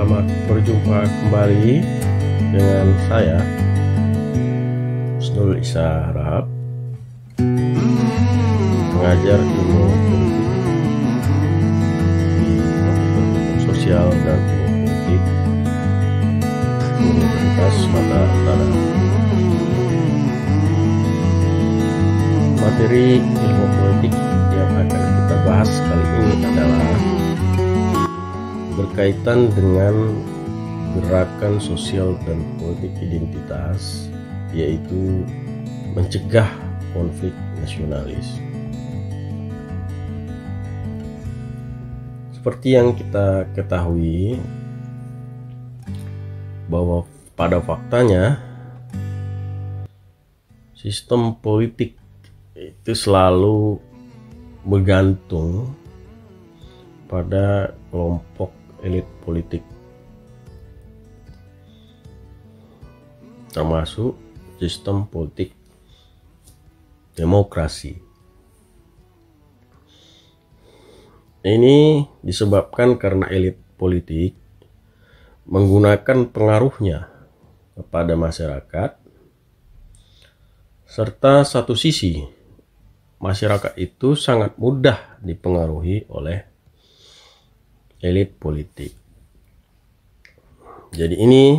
Selamat berjumpa kembali dengan saya Husnul Isa Harahap, pengajar ilmu politik di Fakultas Sosial dan Ilmu Politik Universitas Sumatera Utara. Materi ilmu politik yang akan kita bahas kali ini adalah berkaitan dengan gerakan sosial dan politik identitas, yaitu mencegah konflik nasionalis. Seperti yang kita ketahui bahwa pada faktanya sistem politik itu selalu bergantung pada kelompok elit politik, termasuk sistem politik demokrasi. Ini disebabkan karena elit politik menggunakan pengaruhnya kepada masyarakat, serta satu sisi masyarakat itu sangat mudah dipengaruhi oleh elit politik. Jadi ini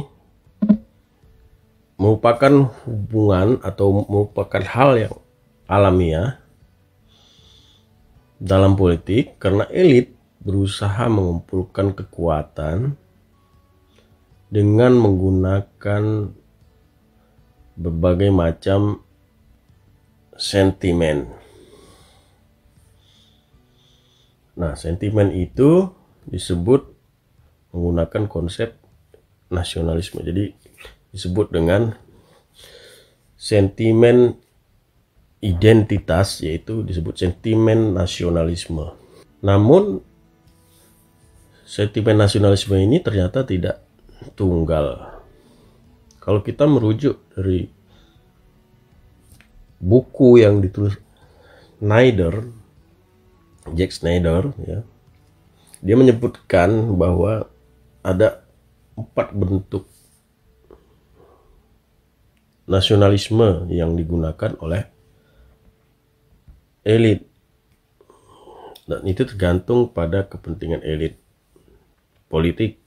merupakan hubungan atau merupakan hal yang alamiah dalam politik, karena elit berusaha mengumpulkan kekuatan dengan menggunakan berbagai macam sentimen. Nah, sentimen itu disebut menggunakan konsep nasionalisme. Jadi disebut dengan sentimen identitas, yaitu disebut sentimen nasionalisme. Namun sentimen nasionalisme ini ternyata tidak tunggal. Kalau kita merujuk dari buku yang ditulis Jack Snyder, ya, dia menyebutkan bahwa ada 4 bentuk nasionalisme yang digunakan oleh elit, dan itu tergantung pada kepentingan elit politik.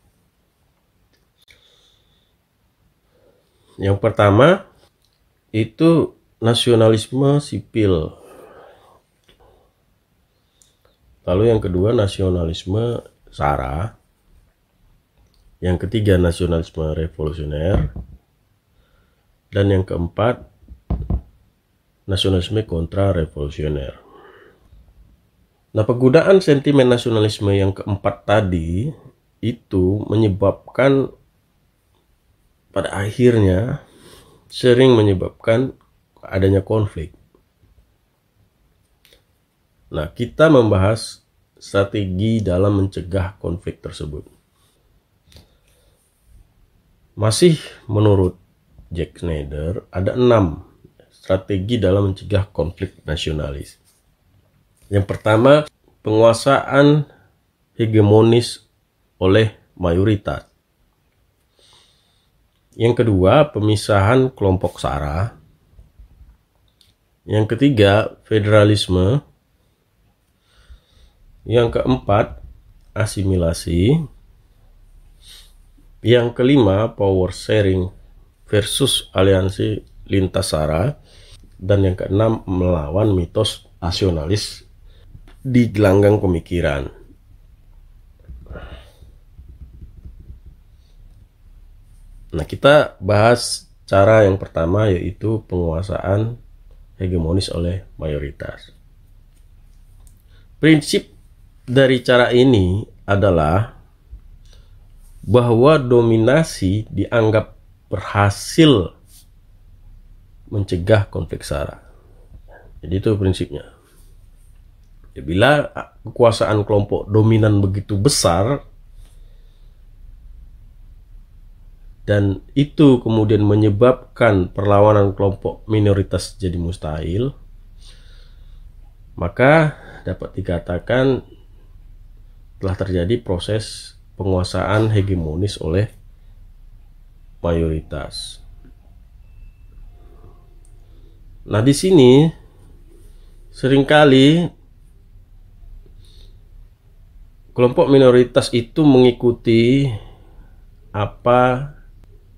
Yang pertama itu nasionalisme sipil. Lalu yang kedua nasionalisme SARA. Yang ketiga nasionalisme revolusioner. Dan yang keempat nasionalisme kontra revolusioner. Nah, penggunaan sentimen nasionalisme yang keempat tadi itu menyebabkan pada akhirnya sering menyebabkan adanya konflik. Nah, kita membahas strategi dalam mencegah konflik tersebut. Masih menurut Jack Snyder, ada 6 strategi dalam mencegah konflik nasionalis. Yang pertama, penguasaan hegemonis oleh mayoritas. Yang kedua, pemisahan kelompok SARA. Yang ketiga, federalisme. Yang keempat, asimilasi. Yang kelima, power sharing versus aliansi lintas SARA. Dan yang keenam, melawan mitos nasionalis di gelanggang pemikiran. Nah, kita bahas cara yang pertama, yaitu penguasaan hegemonis oleh mayoritas. Prinsip dari cara ini adalah bahwa dominasi dianggap berhasil mencegah konflik SARA. Jadi itu prinsipnya. Bila kekuasaan kelompok dominan begitu besar dan itu kemudian menyebabkan perlawanan kelompok minoritas jadi mustahil, maka dapat dikatakan telah terjadi proses penguasaan hegemonis oleh mayoritas. Nah, di sini seringkali kelompok minoritas itu mengikuti apa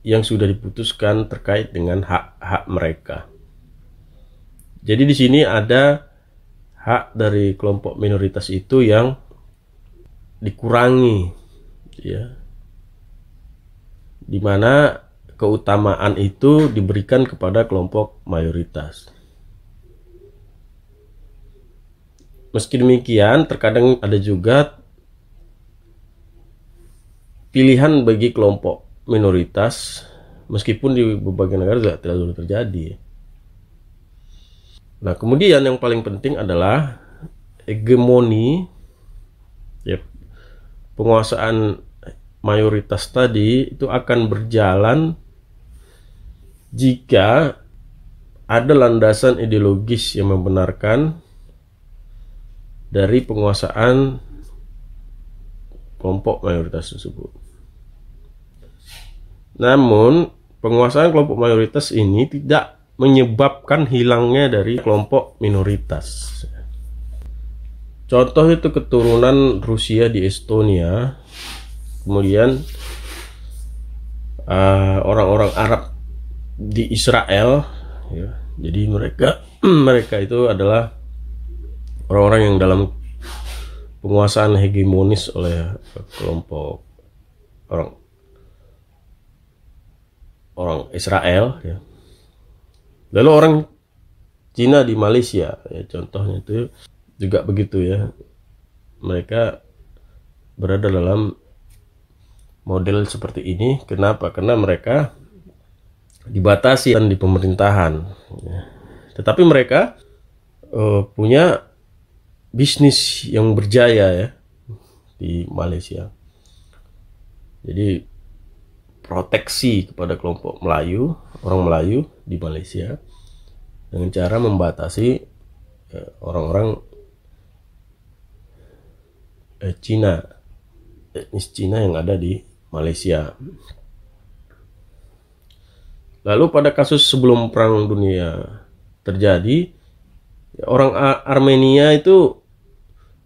yang sudah diputuskan terkait dengan hak-hak mereka. Jadi di sini ada hak dari kelompok minoritas itu yang dikurangi, ya, di mana keutamaan itu diberikan kepada kelompok mayoritas. Meski demikian, terkadang ada juga pilihan bagi kelompok minoritas, meskipun di berbagai negara juga tidak dulu terjadi. Nah, kemudian yang paling penting adalah hegemoni, ya, penguasaan mayoritas tadi itu akan berjalan jika ada landasan ideologis yang membenarkan dari penguasaan kelompok mayoritas tersebut. Namun, penguasaan kelompok mayoritas ini tidak menyebabkan hilangnya dari kelompok minoritas. Contoh itu keturunan Rusia di Estonia, kemudian orang-orang Arab di Israel, ya. Jadi mereka itu adalah orang-orang yang dalam penguasaan hegemonis oleh kelompok orang Israel, ya. Lalu orang Cina di Malaysia, ya, contohnya itu juga begitu, ya. Mereka berada dalam model seperti ini. Kenapa? Karena mereka dibatasi di pemerintahan, ya. Tetapi mereka punya bisnis yang berjaya, ya, di Malaysia. Jadi proteksi kepada kelompok Melayu, orang Melayu di Malaysia, dengan cara membatasi orang-orang Cina, etnis Cina yang ada di Malaysia. Lalu pada kasus sebelum Perang Dunia terjadi, orang Armenia itu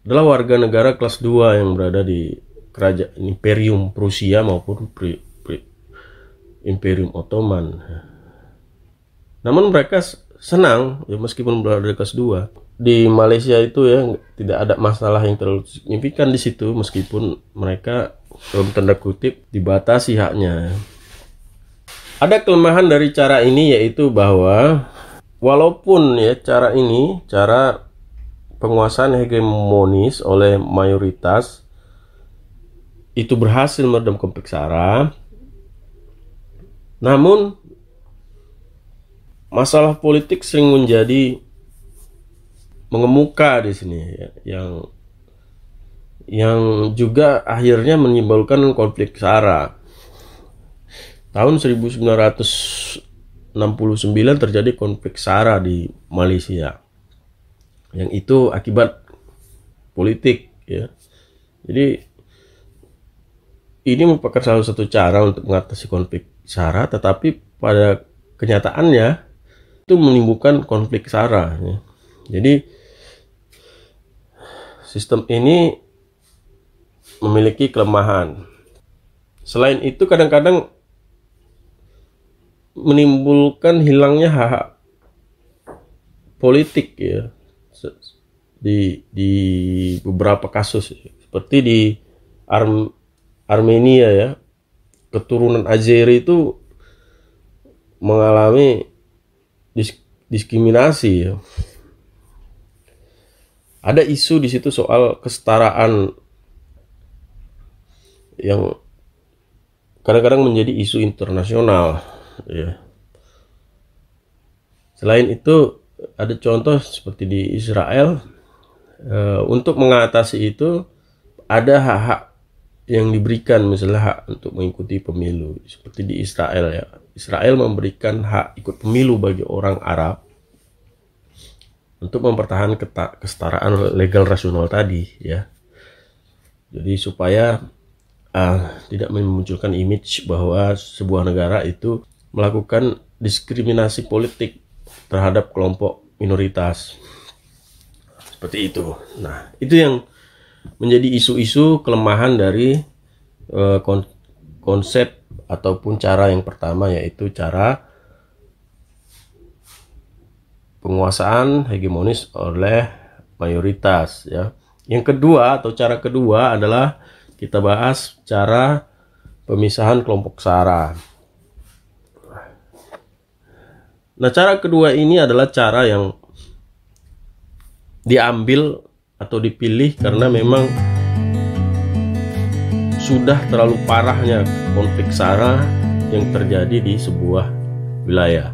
adalah warga negara kelas 2 yang berada di kerajaan Imperium Prusia maupun Imperium Ottoman. Namun mereka senang, ya, meskipun berada di kelas 2. Di Malaysia itu, ya, tidak ada masalah yang terlalu signifikan di situ, meskipun mereka dalam tanda kutip dibatasi haknya. Ada kelemahan dari cara ini, yaitu bahwa walaupun, ya, cara ini, cara penguasaan hegemonis oleh mayoritas itu berhasil meredam konflik SARA, namun masalah politik sering menjadi mengemuka di sini, ya, yang juga akhirnya menimbulkan konflik SARA. Tahun 1969 terjadi konflik SARA di Malaysia, yang itu akibat politik, ya. Jadi ini merupakan salah satu cara untuk mengatasi konflik SARA, tetapi pada kenyataannya itu menimbulkan konflik SARA, ya. Jadi sistem ini memiliki kelemahan. Selain itu, kadang-kadang menimbulkan hilangnya hak politik, ya, di beberapa kasus, seperti di Armenia, ya, keturunan Azeri itu mengalami diskriminasi, ya. Ada isu di situ soal kesetaraan yang kadang-kadang menjadi isu internasional, ya. Selain itu, ada contoh seperti di Israel, untuk mengatasi itu ada hak-hak yang diberikan, misalnya hak untuk mengikuti pemilu, seperti di Israel, ya. Israel memberikan hak ikut pemilu bagi orang Arab untuk mempertahankan kesetaraan legal rasional tadi, ya. Jadi supaya tidak memunculkan image bahwa sebuah negara itu melakukan diskriminasi politik terhadap kelompok minoritas. Seperti itu. Nah, itu yang menjadi isu-isu kelemahan dari konsep ataupun cara yang pertama, yaitu cara penguasaan hegemonis oleh mayoritas, ya. Yang kedua atau cara kedua adalah kita bahas cara pemisahan kelompok SARA. Nah, cara kedua ini adalah cara yang diambil atau dipilih karena memang sudah terlalu parahnya konflik SARA yang terjadi di sebuah wilayah.